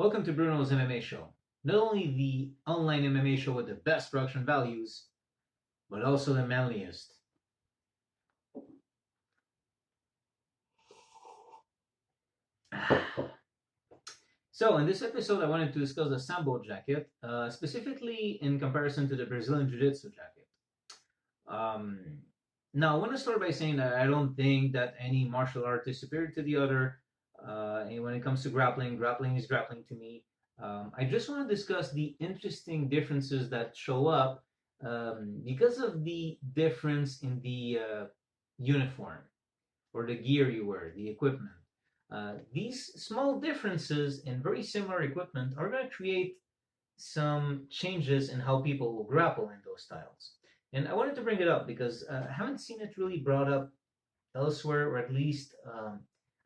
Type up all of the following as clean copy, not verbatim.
Welcome to Bruno's MMA show. Not only the online MMA show with the best production values, but also the manliest. So, in this episode, I wanted to discuss the Sambo jacket, specifically in comparison to the Brazilian Jiu-Jitsu jacket. Now, I want to start by saying that I don't think that any martial art is superior to the other. And when it comes to grappling, grappling is grappling to me. I just want to discuss the interesting differences that show up because of the difference in the uniform or the gear you wear, the equipment. These small differences in very similar equipment are going to create some changes in how people will grapple in those styles. And I wanted to bring it up because I haven't seen it really brought up elsewhere, or at least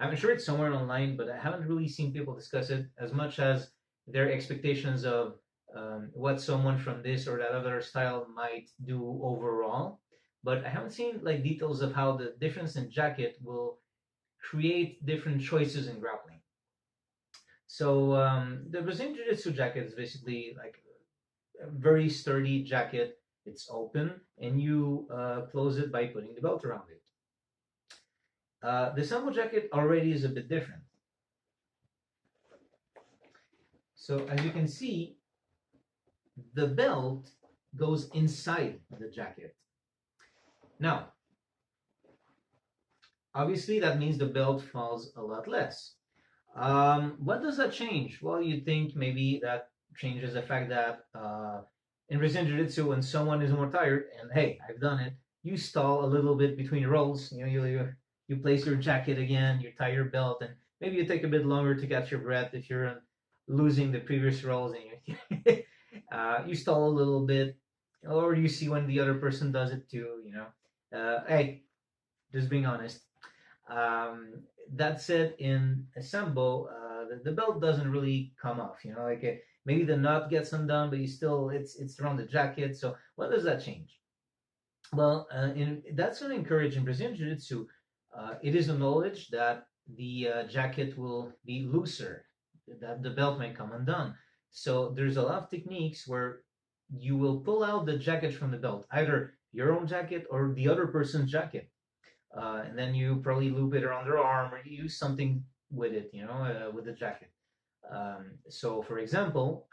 I'm sure it's somewhere online, but I haven't really seen people discuss it as much as their expectations of what someone from this or that other style might do overall. But I haven't seen like details of how the difference in jacket will create different choices in grappling. So the Brazilian Jiu-Jitsu jacket is basically like a very sturdy jacket. It's open, and you close it by putting the belt around it. The Sambo jacket already is a bit different. So as you can see, the belt goes inside the jacket. Now, obviously that means the belt falls a lot less. What does that change? Well, you'd think maybe that changes the fact that in Brazilian Jiu-Jitsu, when someone is more tired, and hey, I've done it, you stall a little bit between your rolls. You place your jacket again, you tie your belt, and maybe you take a bit longer to catch your breath if you're losing the previous rolls, and you stall a little bit, or you see when the other person does it too. Hey, just being honest. That said, in a Sambo, the belt doesn't really come off. Maybe the knot gets undone, but it's around the jacket. So what does that change? Well, that's going to encourage in Brazilian Jiu-Jitsu. It is acknowledged that the jacket will be looser, that the belt may come undone. So there's a lot of techniques where you will pull out the jacket from the belt, either your own jacket or the other person's jacket. And then you probably loop it around their arm or you use something with it, with the jacket. So, for example,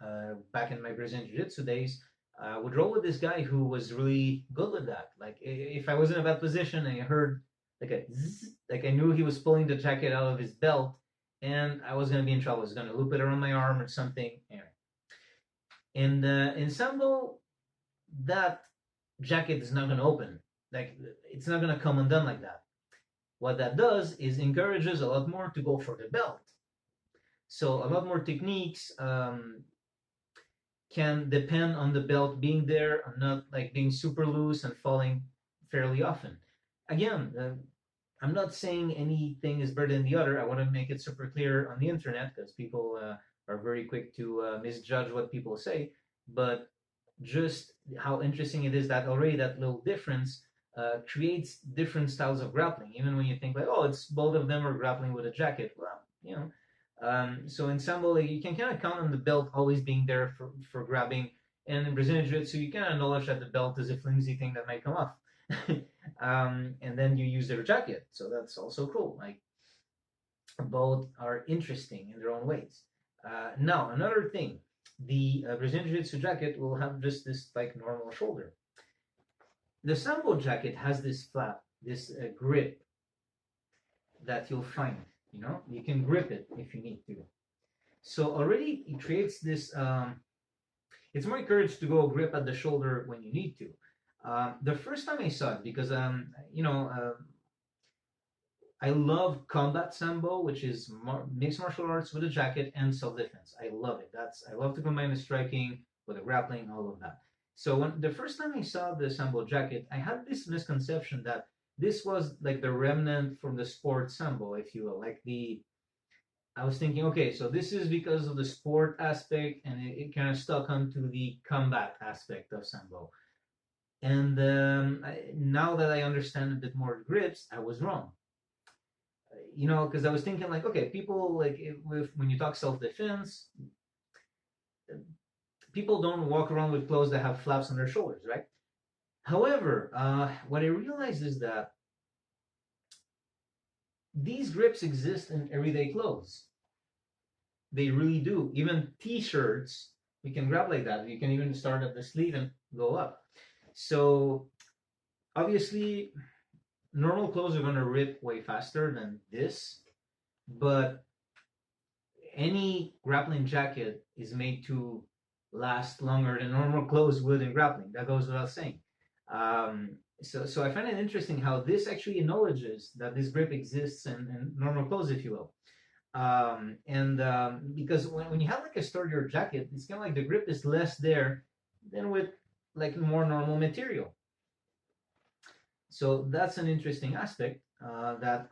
back in my Brazilian Jiu-Jitsu days, I would roll with this guy who was really good with that. Like, if I was in a bad position and I heard like a zzz, like I knew he was pulling the jacket out of his belt, and I was going to be in trouble. I was going to loop it around my arm or something. Anyway. And in Sambo, that jacket is not going to open. Like, it's not going to come undone like that. What that does is encourages a lot more to go for the belt. So a lot more techniques can depend on the belt being there and not like being super loose and falling fairly often. Again, I'm not saying anything is better than the other. I want to make it super clear on the internet because people are very quick to misjudge what people say. But just how interesting it is that already that little difference creates different styles of grappling. Even when you think like, oh, it's both of them are grappling with a jacket. Well, so in Sambo, like, you can kind of count on the belt always being there for grabbing. And in Brazilian Jiu-Jitsu, you kind of acknowledge that the belt is a flimsy thing that might come off. And then you use their jacket. So that's also cool. Like, both are interesting in their own ways. Now, another thing, the Brazilian Jiu-Jitsu jacket will have just this like normal shoulder. The Sambo jacket has this flap, this grip that you'll find. You can grip it if you need to. So already it creates this. It's more encouraged to go grip at the shoulder when you need to. The first time I saw it, because I love combat Sambo, which is mixed martial arts with a jacket and self-defense. I love it. I love to combine the striking with the grappling, all of that. So when the first time I saw the Sambo jacket, I had this misconception that this was like the remnant from the sport Sambo, if you will. I was thinking, okay, so this is because of the sport aspect, and it kind of stuck onto the combat aspect of Sambo. And now that I understand a bit more grips, I was wrong. Because I was thinking like, okay, people like when you talk self-defense, people don't walk around with clothes that have flaps on their shoulders, right? However, what I realized is that these grips exist in everyday clothes. They really do. Even t-shirts, you can grab like that. You can even start at the sleeve and go up. So obviously, normal clothes are going to rip way faster than this, but any grappling jacket is made to last longer than normal clothes would in grappling. That goes without saying. So I find it interesting how this actually acknowledges that this grip exists in normal clothes, if you will. Because when you have like a sturdier jacket, it's kind of like the grip is less there than with like more normal material. So that's an interesting aspect that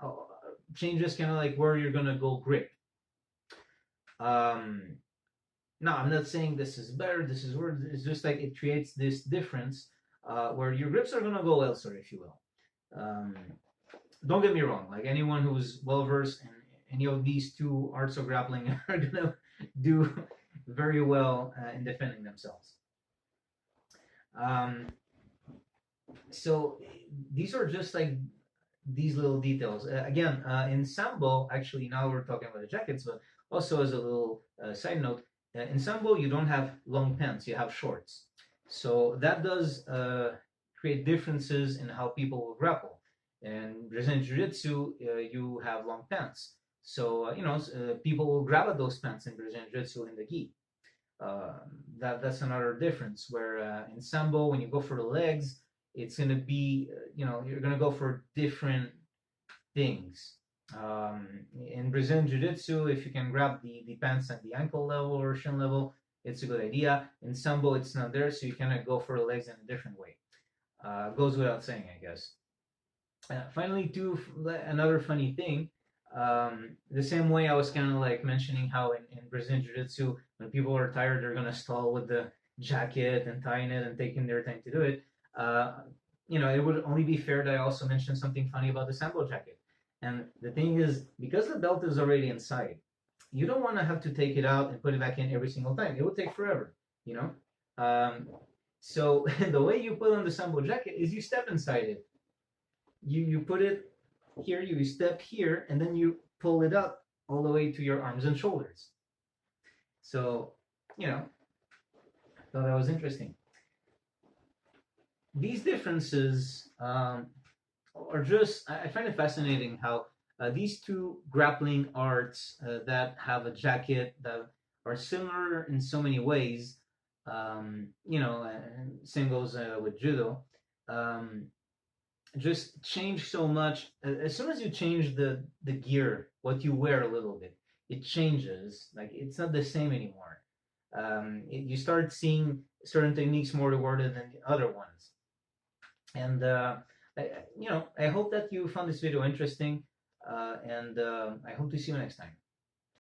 changes kind of like where you're gonna go grip. Now, I'm not saying this is better, this is worse. It's just like it creates this difference where your grips are gonna go elsewhere, if you will. Don't get me wrong. Like anyone who's well versed in any of these two arts of grappling are gonna do very well in defending themselves. So these are just like these little details. Again, in Sambo, actually, now we're talking about the jackets, but also as a little side note, in Sambo, you don't have long pants, you have shorts. So that does create differences in how people will grapple. In Brazilian Jiu-Jitsu, you have long pants. So, people will grab at those pants in Brazilian Jiu-Jitsu in the gi. That's another difference where in Sambo, when you go for the legs, it's going to be, you're going to go for different things. In Brazilian Jiu-Jitsu, if you can grab the pants at the ankle level or shin level, it's a good idea. In Sambo, it's not there, so you kind of go for the legs in a different way. Goes without saying, I guess. Finally, too, another funny thing, the same way I was kind of like mentioning how in Brazilian Jiu-Jitsu, when people are tired, they're going to stall with the jacket and tying it and taking their time to do it. It would only be fair that I also mention something funny about the Sambo jacket. And the thing is, because the belt is already inside, you don't want to have to take it out and put it back in every single time. It would take forever, you know? So the way you put on the Sambo jacket is you step inside it. You put it here, you step here, and then you pull it up all the way to your arms and shoulders. So, I thought that was interesting. These differences are just, I find it fascinating how these two grappling arts that have a jacket that are similar in so many ways, and same goes with judo, just change so much. As soon as you change the gear, what you wear a little bit, it changes. Like it's not the same anymore. You start seeing certain techniques more rewarded than the other ones. And I hope that you found this video interesting, and I hope to see you next time.